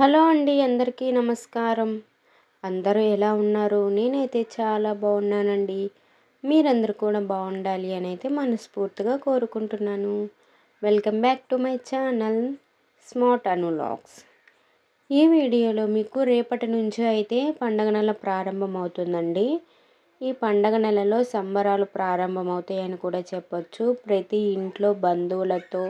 Hello అండి, అందరికీ నమస్కారం. అందరూ ఎలా ఉన్నారు? నేనైతే చాలా బాగున్నానండి. మీరందరూ కూడా బాగుండాలి అని అయితే మనస్ఫూర్తిగా కోరుకుంటున్నాను. Welcome back to my channel smart Anu vlogs. ఈ వీడియోలో మీకు రేపటి నుంచి అయితే పండగ నెల ప్రారంభమవుతుందండి. ఈ పండగ నెలలో సంబరాలు ప్రారంభమవుతాయని కూడా చెప్పొచ్చు. ప్రతి ఇంట్లో బంధువులతో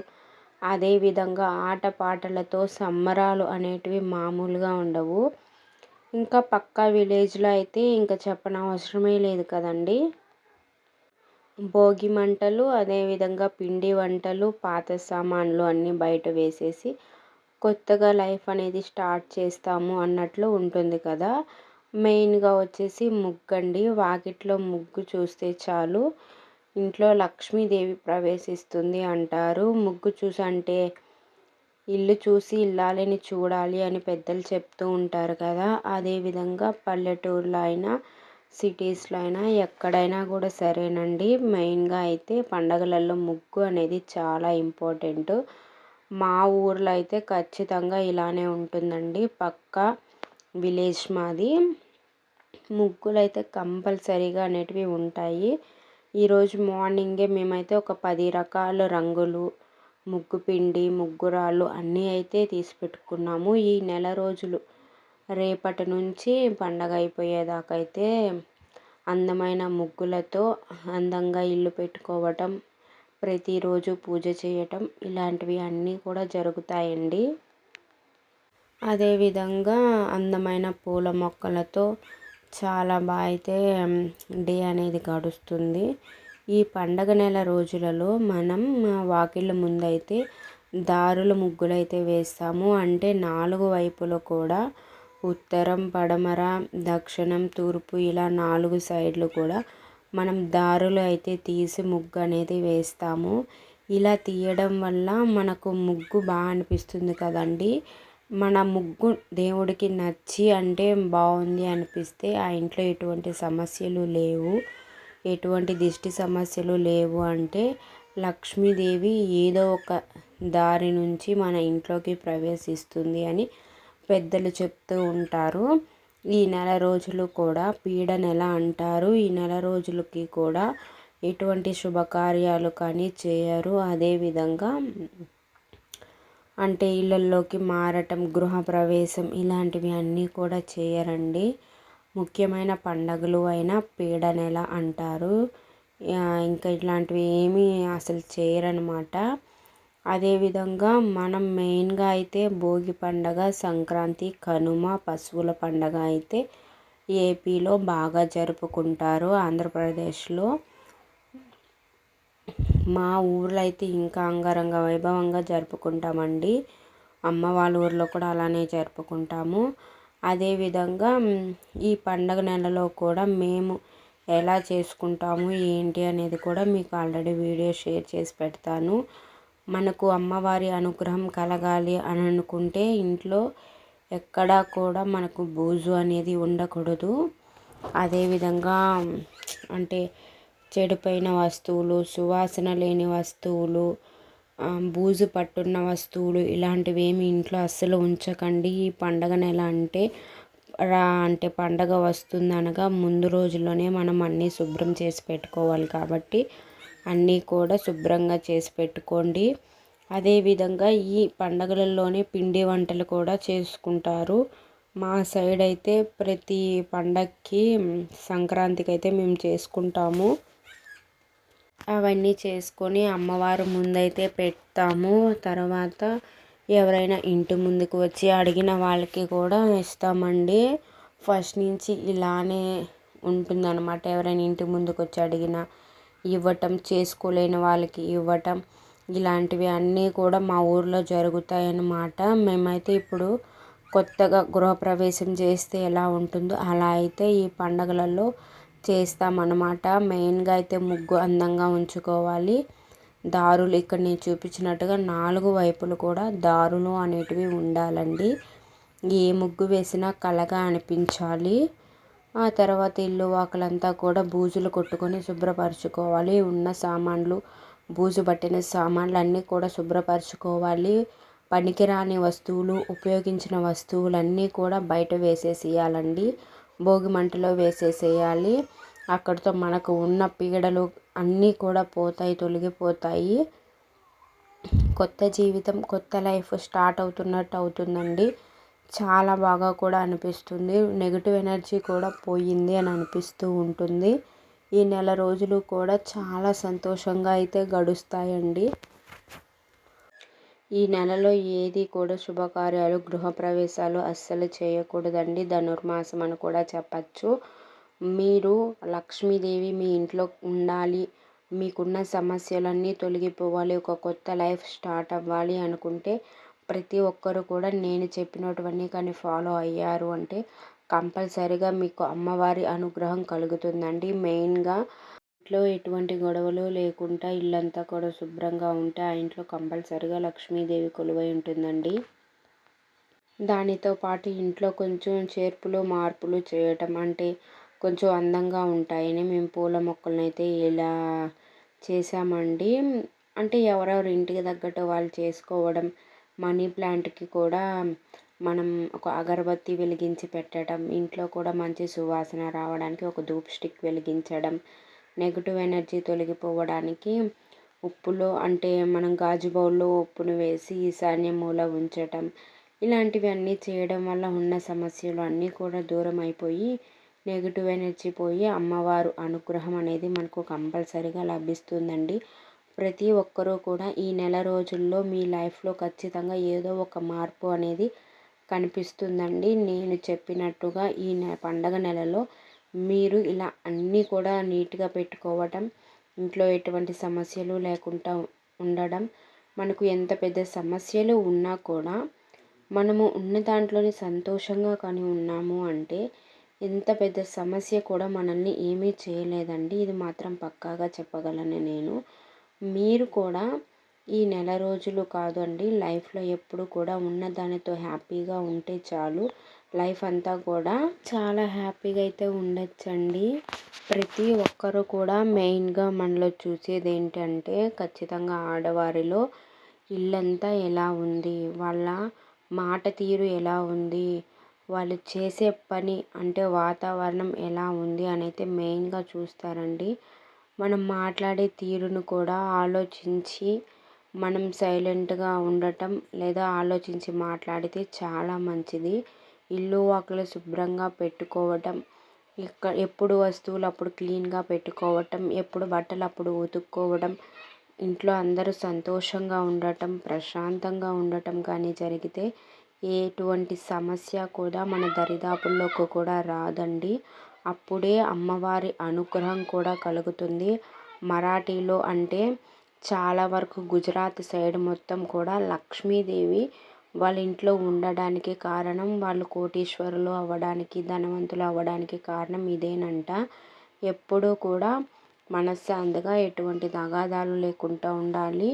అదేవిధంగా ఆటపాటలతో సంబరాలు అనేటివి మామూలుగా ఉండవు. ఇంకా పక్కా విలేజ్లో అయితే ఇంకా చెప్పనవసరమే లేదు కదండి. భోగి మంటలు, అదేవిధంగా పిండి వంటలు, పాత సామాన్లు అన్నీ బయట వేసేసి కొత్తగా లైఫ్ అనేది స్టార్ట్ చేస్తాము అన్నట్లు ఉంటుంది కదా. మెయిన్గా వచ్చేసి ముగ్గండి. వాకిట్లో ముగ్గు చూస్తే చాలు ఇంట్లో లక్ష్మీదేవి ప్రవేశిస్తుంది అంటారు. ముగ్గు అంటే ఇల్లు చూసి ఇల్లాలని చూడాలి అని పెద్దలు చెప్తూ ఉంటారు కదా. అదేవిధంగా పల్లెటూరులో అయినా సిటీస్లో అయినా ఎక్కడైనా కూడా సరేనండి, మెయిన్గా అయితే పండగలలో ముగ్గు అనేది చాలా ఇంపార్టెంట్. మా ఊర్లో అయితే ఖచ్చితంగా ఇలానే ఉంటుందండి. పక్కా విలేజ్ మాది. ముగ్గులు అయితే కంపల్సరీగా అనేటివి ఉంటాయి. ఈరోజు మార్నింగే మేమైతే ఒక 10 రకాల రంగులు, ముగ్గు పిండి, ముగ్గురాళ్ళు అన్నీ అయితే తీసి పెట్టుకున్నాము. ఈ నెల రోజులు రేపటి నుంచి పండగ అయిపోయేదాకా అయితే అందమైన ముగ్గులతో అందంగా ఇల్లు పెట్టుకోవటం, ప్రతిరోజు పూజ చేయటం ఇలాంటివి అన్నీ కూడా జరుగుతాయండి. అదేవిధంగా అందమైన పూల మొక్కలతో చాలా బాగా అయితే డే అనేది గడుస్తుంది. ఈ పండగ నెల రోజులలో మనం వాకిళ్ళ ముందైతే దారుల ముగ్గులు అయితే వేస్తాము. అంటే 4 వైపులు కూడా ఉత్తరం, పడమర, దక్షిణం, తూర్పు ఇలా 4 సైడ్లు కూడా మనం దారులు అయితే తీసి ముగ్గు అనేది వేస్తాము. ఇలా తీయడం వల్ల మనకు ముగ్గు బాగా అనిపిస్తుంది కదండి. మన ముగ్గు దేవుడికి నచ్చి అంటే బాగుంది అనిపిస్తే ఆ ఇంట్లో ఎటువంటి సమస్యలు లేవు, ఎటువంటి దిష్టి సమస్యలు లేవు అంటే లక్ష్మీదేవి ఏదో ఒక దారి నుంచి మన ఇంట్లోకి ప్రవేశిస్తుంది అని పెద్దలు చెప్తూ ఉంటారు. ఈ నెల రోజులు కూడా పీడ నెల అంటారు. ఈ నెల రోజులకి కూడా ఎటువంటి శుభకార్యాలు కానీ చేయరు. అదేవిధంగా అంటే ఇళ్ళల్లోకి మారటం, గృహప్రవేశం ఇలాంటివి అన్నీ కూడా చేయరండి. ముఖ్యమైన పండగలు అయినా పీడ నెల అంటారు. ఇంకా ఇట్లాంటివి ఏమీ అసలు చేయరనమాట. అదేవిధంగా మనం మెయిన్గా అయితే భోగి పండగ, సంక్రాంతి, కనుమ, పశువుల పండగ అయితే ఏపీలో బాగా జరుపుకుంటారు. ఆంధ్రప్రదేశ్లో మా ఊర్లో అయితే ఇంకా అంగరంగ వైభవంగా జరుపుకుంటామండి. అమ్మ వాళ్ళ ఊర్లో కూడా అలానే జరుపుకుంటాము. అదేవిధంగా ఈ పండగ నెలలో కూడా మేము ఎలా చేసుకుంటాము ఏంటి అనేది కూడా మీకు ఆల్రెడీ వీడియో షేర్ చేసి పెడతాను. మనకు అమ్మవారి అనుగ్రహం కలగాలి అని అనుకుంటే ఇంట్లో ఎక్కడా కూడా మనకు బూజు అనేది ఉండకూడదు. అదేవిధంగా అంటే చెడిపోయిన వస్తువులు, సువాసన లేని వస్తువులు, బూజు పట్టున్న వస్తువులు ఇలాంటివి ఏమి ఇంట్లో అస్సలు ఉంచకండి. ఈ పండగ నెల అంటే పండగ వస్తుంది అనగా ముందు రోజుల్లోనే మనం అన్నీ శుభ్రం చేసి పెట్టుకోవాలి కాబట్టి అన్నీ కూడా శుభ్రంగా చేసి పెట్టుకోండి. అదేవిధంగా ఈ పండగలలోనే పిండి వంటలు కూడా చేసుకుంటారు. మా సైడ్ అయితే ప్రతి పండగకి సంక్రాంతికి అయితే మేము చేసుకుంటాము. అవన్నీ చేసుకొని అమ్మవారు ముందైతే పెడతాము. తర్వాత ఎవరైనా ఇంటి ముందుకు వచ్చి అడిగిన వాళ్ళకి కూడా ఇస్తామండి. ఫస్ట్ నుంచి ఇలానే ఉంటుందన్నమాట. ఎవరైనా ఇంటి ముందుకు వచ్చి అడిగినా ఇవ్వటం, చేసుకోలేని వాళ్ళకి ఇవ్వటం ఇలాంటివి అన్నీ కూడా మా ఊర్లో జరుగుతాయన్నమాట. మేమైతే ఇప్పుడు కొత్తగా గృహప్రవేశం చేస్తే ఎలా ఉంటుందో అలా అయితే ఈ పండగలలో చేస్తామన్నమాట. మెయిన్గా అయితే ముగ్గు అందంగా ఉంచుకోవాలి. దారులు ఇక్కడ నేను చూపించినట్టుగా 4 వైపులు కూడా దారులు అనేటివి ఉండాలండి. ఏ ముగ్గు వేసినా కళగా అనిపించాలి. ఆ తర్వాత ఇల్లు వాకలంతా కూడా బూజులు కొట్టుకొని శుభ్రపరచుకోవాలి. ఉన్న సామాన్లు, బూజు పట్టిన సామాన్లు అన్నీ కూడా శుభ్రపరచుకోవాలి. పనికిరాని వస్తువులు, ఉపయోగించిన వస్తువులన్నీ కూడా బయట వేసేసేయాలండి. భోగి మంటలో వేసేసేయాలి. అక్కడితో మనకు ఉన్న పీడలు అన్నీ కూడా పోతాయి, తొలగిపోతాయి. కొత్త జీవితం, కొత్త లైఫ్ స్టార్ట్ అవుతున్నట్టు అవుతుందండి. చాలా బాగా కూడా అనిపిస్తుంది. నెగిటివ్ ఎనర్జీ కూడా పోయింది అని అనిపిస్తూ ఉంటుంది. ఈ నెల రోజులు కూడా చాలా సంతోషంగా అయితే గడుస్తాయండి. ఈ నెలలో ఏది కూడా శుభకార్యాలు, గృహప్రవేశాలు అస్సలు చేయకూడదండి. ధనుర్మాసం అని కూడా చెప్పచ్చు. మీరు లక్ష్మీదేవి మీ ఇంట్లో ఉండాలి, మీకున్న సమస్యలన్నీ తొలగిపోవాలి, ఒక కొత్త లైఫ్ స్టార్ట్ అవ్వాలి అనుకుంటే ప్రతి ఒక్కరు కూడా నేను చెప్పినటువన్నీ కానీ ఫాలో అయ్యారు అంటే కంపల్సరీగా మీకు అమ్మవారి అనుగ్రహం కలుగుతుందండి. మెయిన్గా ఇంట్లో ఎటువంటి గొడవలు లేకుండా ఇల్లంతా కూడా శుభ్రంగా ఉంటే ఆ ఇంట్లో కంపల్సరీగా లక్ష్మీదేవి కొలువై ఉంటుందండి. దానితో పాటు ఇంట్లో కొంచెం చేర్పులు మార్పులు చేయటం అంటే కొంచెం అందంగా ఉంటాయని మేము పూల మొక్కలనైతే ఇలా చేసామండి. అంటే ఎవరెవరి ఇంటికి తగ్గట్టు వాళ్ళు చేసుకోవడం. మనీ ప్లాంట్కి కూడా మనం ఒక అగరబత్తి వెలిగించి పెట్టడం, ఇంట్లో కూడా మంచి సువాసన రావడానికి ఒక ధూప్ స్టిక్ వెలిగించడం, నెగిటివ్ ఎనర్జీ తొలగిపోవడానికి ఉప్పులో అంటే మనం గాజు బౌల్లో ఉప్పును వేసి ఈశాన్య మూల ఉంచటం, ఇలాంటివి అన్నీ చేయడం వల్ల ఉన్న సమస్యలు అన్నీ కూడా దూరం అయిపోయి నెగిటివ్ ఎనర్జీ పోయి అమ్మవారు అనుగ్రహం అనేది మనకు కంపల్సరీగా లభిస్తుందండి. ప్రతి ఒక్కరూ కూడా ఈ నెల రోజుల్లో మీ లైఫ్లో ఖచ్చితంగా ఏదో ఒక మార్పు అనేది కనిపిస్తుందండి. నేను చెప్పినట్టుగా ఈ పండగ నెలలో మీరు ఇలా అన్నీ కూడా నీట్గా పెట్టుకోవటం, ఇంట్లో ఎటువంటి సమస్యలు లేకుండా ఉండడం, మనకు ఎంత పెద్ద సమస్యలు ఉన్నా కూడా మనము ఉన్న దాంట్లోనే సంతోషంగా కానీ ఉన్నాము అంటే ఎంత పెద్ద సమస్య కూడా మనల్ని ఏమీ చేయలేదండి. ఇది మాత్రం పక్కాగా చెప్పగలను నేను. మీరు కూడా ఈ నెల రోజులు కాదండి, లైఫ్లో ఎప్పుడు కూడా ఉన్న దానితో హ్యాపీగా ఉంటే చాలు. లైఫ్ అంతా కూడా చాలా హ్యాపీగా అయితే ఉండొచ్చండి. ప్రతి ఒక్కరు కూడా మెయిన్గా మనలో చూసేది ఏంటంటే ఖచ్చితంగా ఆడవారిలో ఇల్లంతా ఎలా ఉంది, వాళ్ళ మాట తీరు ఎలా ఉంది, వాళ్ళు చేసే పని అంటే వాతావరణం ఎలా ఉంది అని అయితే మెయిన్గా చూస్తారండి. మనం మాట్లాడే తీరును కూడా ఆలోచించి మనం సైలెంట్గా ఉండటం లేదా ఆలోచించి మాట్లాడితే చాలా మంచిది. ఇల్లు వాకిలి శుభ్రంగా పెట్టుకోవటం, ఎప్పుడు వస్తువులు అప్పుడు క్లీన్గా పెట్టుకోవటం, ఎప్పుడు బట్టలు అప్పుడు ఉతుక్కోవడం, ఇంట్లో అందరూ సంతోషంగా ఉండటం, ప్రశాంతంగా ఉండటం కానీ జరిగితే ఎటువంటి సమస్య కూడా మన దరిదాపుల్లోకి కూడా రాదండి. అప్పుడే అమ్మవారి అనుగ్రహం కూడా కలుగుతుంది. మరాఠీలో అంటే చాలా వరకు గుజరాత్ సైడ్ మొత్తం కూడా లక్ష్మీదేవి వాళ్ళ ఇంట్లో ఉండడానికి కారణం, వాళ్ళు కోటీశ్వరులు అవ్వడానికి, ధనవంతులు అవ్వడానికి కారణం ఇదేనంట. ఎప్పుడూ కూడా మనశ్శాంతిగా ఎటువంటి తగాదాలు లేకుండా ఉండాలి.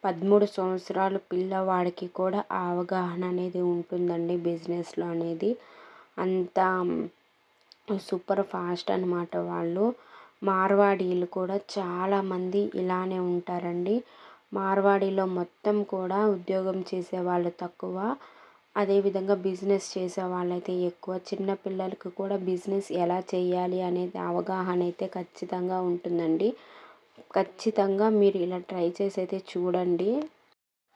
13 సంవత్సరాలు పిల్లవాడికి కూడా ఆ అవగాహన అనేది ఉంటుందండి బిజినెస్లో అనేది. అంత సూపర్ ఫాస్ట్ అనమాట వాళ్ళు. మార్వాడీలు కూడా చాలామంది ఇలానే ఉంటారండి. మార్వాడీలో మొత్తం కూడా ఉద్యోగం చేసే వాళ్ళు తక్కువ, అదేవిధంగా బిజినెస్ చేసే వాళ్ళైతే ఎక్కువ. చిన్న పిల్లలకు కూడా బిజినెస్ ఎలా చేయాలి అనేది అవగాహన అయితే ఖచ్చితంగా ఉంటుందండి. ఖచ్చితంగా మీరు ఇలా ట్రై చేసి అయితే చూడండి.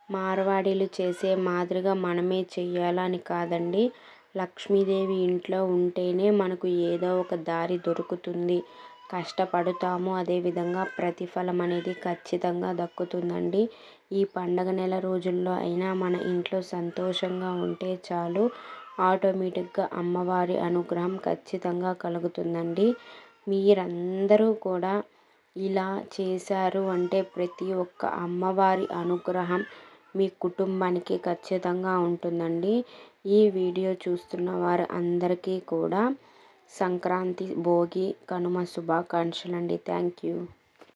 మార్వాడీలు చేసే మాదిరిగా మనమే చెయ్యాలని కాదండి. లక్ష్మీదేవి ఇంట్లో ఉంటేనే మనకు ఏదో ఒక దారి దొరుకుతుంది. కష్టపడతాము, అదేవిధంగా ప్రతిఫలం అనేది ఖచ్చితంగా దక్కుతుందండి. ఈ పండగ నెల రోజుల్లో అయినా మన ఇంట్లో సంతోషంగా ఉంటే చాలు, ఆటోమేటిక్గా అమ్మవారి అనుగ్రహం ఖచ్చితంగా కలుగుతుందండి. మీరందరూ కూడా ఇలా చేశారు అంటే ప్రతి ఒక్క అమ్మవారి అనుగ్రహం మీ కుటుంబానికి ఖచ్చితంగా ఉంటుందండి. ఈ వీడియో చూస్తున్న వారు అందరికీ కూడా సంక్రాంతి, భోగి, కనుమ శుభాకాంక్షలండి. Thank you.